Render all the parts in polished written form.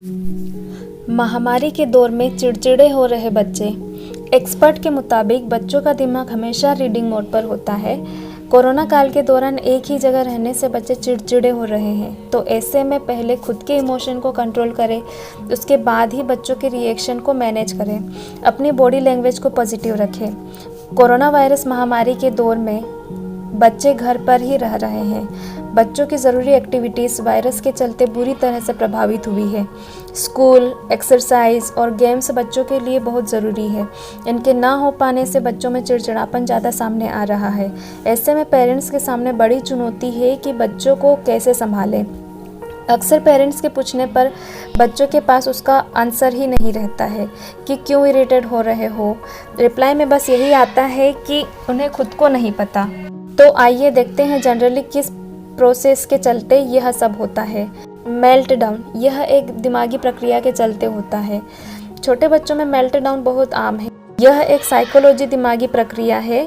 महामारी के दौर में चिड़चिड़े हो रहे बच्चे। एक्सपर्ट के मुताबिक बच्चों का दिमाग हमेशा रीडिंग मोड पर होता है। कोरोना काल के दौरान एक ही जगह रहने से बच्चे चिड़चिड़े हो रहे हैं, तो ऐसे में पहले खुद के इमोशन को कंट्रोल करें, उसके बाद ही बच्चों के रिएक्शन को मैनेज करें। अपनी बॉडी लैंग्वेज को पॉजिटिव रखें। कोरोना वायरस महामारी के दौर में बच्चे घर पर ही रह रहे हैं। बच्चों की ज़रूरी एक्टिविटीज़ वायरस के चलते बुरी तरह से प्रभावित हुई है। स्कूल, एक्सरसाइज और गेम्स बच्चों के लिए बहुत ज़रूरी है। इनके ना हो पाने से बच्चों में चिड़चिड़ापन ज़्यादा सामने आ रहा है। ऐसे में पेरेंट्स के सामने बड़ी चुनौती है कि बच्चों को कैसे संभालें। अक्सर पेरेंट्स के पूछने पर बच्चों के पास उसका आंसर ही नहीं रहता है कि क्यों इरिटेट हो रहे हो। रिप्लाई में बस यही आता है कि उन्हें खुद को नहीं पता। तो आइए देखते हैं जनरली किस प्रोसेस के चलते यह सब होता है। मेल्ट डाउन, यह एक दिमागी प्रक्रिया के चलते होता है। छोटे बच्चों में मेल्ट डाउन बहुत आम है। यह एक साइकोलॉजी दिमागी प्रक्रिया है।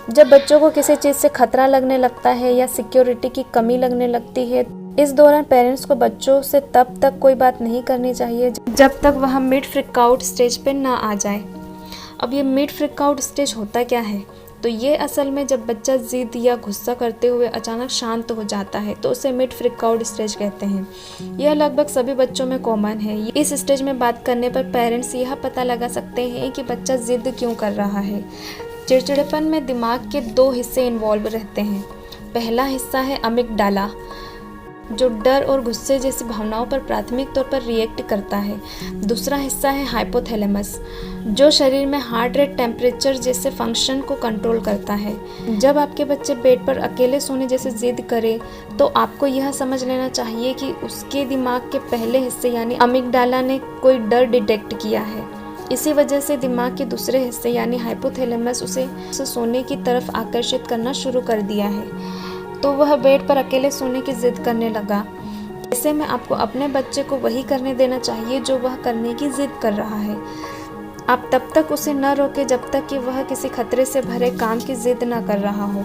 जब बच्चों को किसी चीज़ से खतरा लगने लगता है या सिक्योरिटी की कमी लगने लगती है, इस दौरान पेरेंट्स को बच्चों से तब तक कोई बात नहीं करनी चाहिए जब तक वह मिड फ्रीक आउट स्टेज पर ना आ जाए। अब ये मिड फ्रीक आउट स्टेज होता क्या है? तो ये असल में जब बच्चा जिद या गुस्सा करते हुए अचानक शांत हो जाता है तो उसे मिड फ्रीक आउट स्टेज कहते हैं। यह लगभग सभी बच्चों में कॉमन है। इस स्टेज में बात करने पर पेरेंट्स यह पता लगा सकते हैं कि बच्चा जिद क्यों कर रहा है। चिड़चिड़ेपन में दिमाग के दो हिस्से इन्वॉल्व रहते हैं। पहला हिस्सा है अमिगडाला, जो डर और गुस्से जैसी भावनाओं पर प्राथमिक तौर पर रिएक्ट करता है। दूसरा हिस्सा है हाइपोथैलेमस, जो शरीर में हार्ट रेट, टेम्परेचर जैसे फंक्शन को कंट्रोल करता है। जब आपके बच्चे बेड पर अकेले सोने जैसे जिद करे तो आपको यह समझ लेना चाहिए कि उसके दिमाग के पहले हिस्से यानी अमिगडाला ने कोई डर डिटेक्ट किया है। इसी वजह से दिमाग के दूसरे हिस्से यानी हाइपोथैलेमस उसे सोने की तरफ आकर्षित करना शुरू कर दिया है, तो वह बेड पर अकेले सोने की जिद करने लगा। ऐसे में आपको अपने बच्चे को वही करने देना चाहिए जो वह करने की जिद कर रहा है। आप तब तक उसे न रोकें जब तक कि वह किसी खतरे से भरे काम की जिद न कर रहा हो।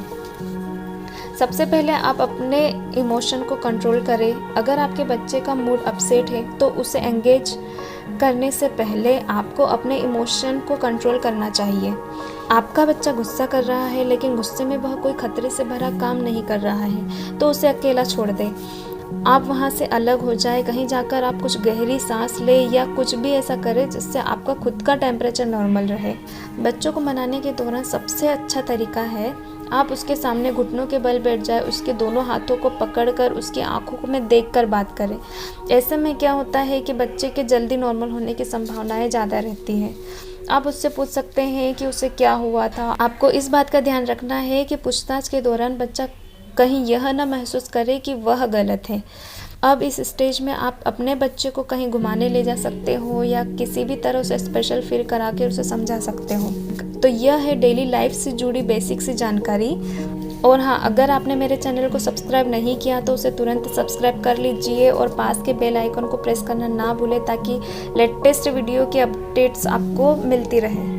सबसे पहले आप अपने इमोशन को कंट्रोल करें। अगर आपके बच्चे का मूड अपसेट है तो उसे एंगेज करने से पहले आपको अपने इमोशन को कंट्रोल करना चाहिए। आपका बच्चा गुस्सा कर रहा है लेकिन गुस्से में वह कोई खतरे से भरा काम नहीं कर रहा है, तो उसे अकेला छोड़ दें। आप वहाँ से अलग हो जाए, कहीं जाकर आप कुछ गहरी सांस लें या कुछ भी ऐसा करें जिससे आपका खुद का टेम्परेचर नॉर्मल रहे। बच्चों को मनाने के दौरान सबसे अच्छा तरीका है आप उसके सामने घुटनों के बल बैठ जाए, उसके दोनों हाथों को पकड़कर उसकी आंखों में देखकर बात करें। ऐसे में क्या होता है कि बच्चे के जल्दी नॉर्मल होने की संभावनाएं ज़्यादा रहती हैं। आप उससे पूछ सकते हैं कि उसे क्या हुआ था। आपको इस बात का ध्यान रखना है कि पूछताछ के दौरान बच्चा कहीं यह न महसूस करे कि वह गलत है। अब इस स्टेज में आप अपने बच्चे को कहीं घुमाने ले जा सकते हो या किसी भी तरह उसे स्पेशल फील करा के उसे समझा सकते हो। तो यह है डेली लाइफ से जुड़ी बेसिक सी जानकारी। और हाँ, अगर आपने मेरे चैनल को सब्सक्राइब नहीं किया तो उसे तुरंत सब्सक्राइब कर लीजिए और पास के बेल आइकन को प्रेस करना ना भूलें ताकि लेटेस्ट वीडियो की अपडेट्स आपको मिलती रहें।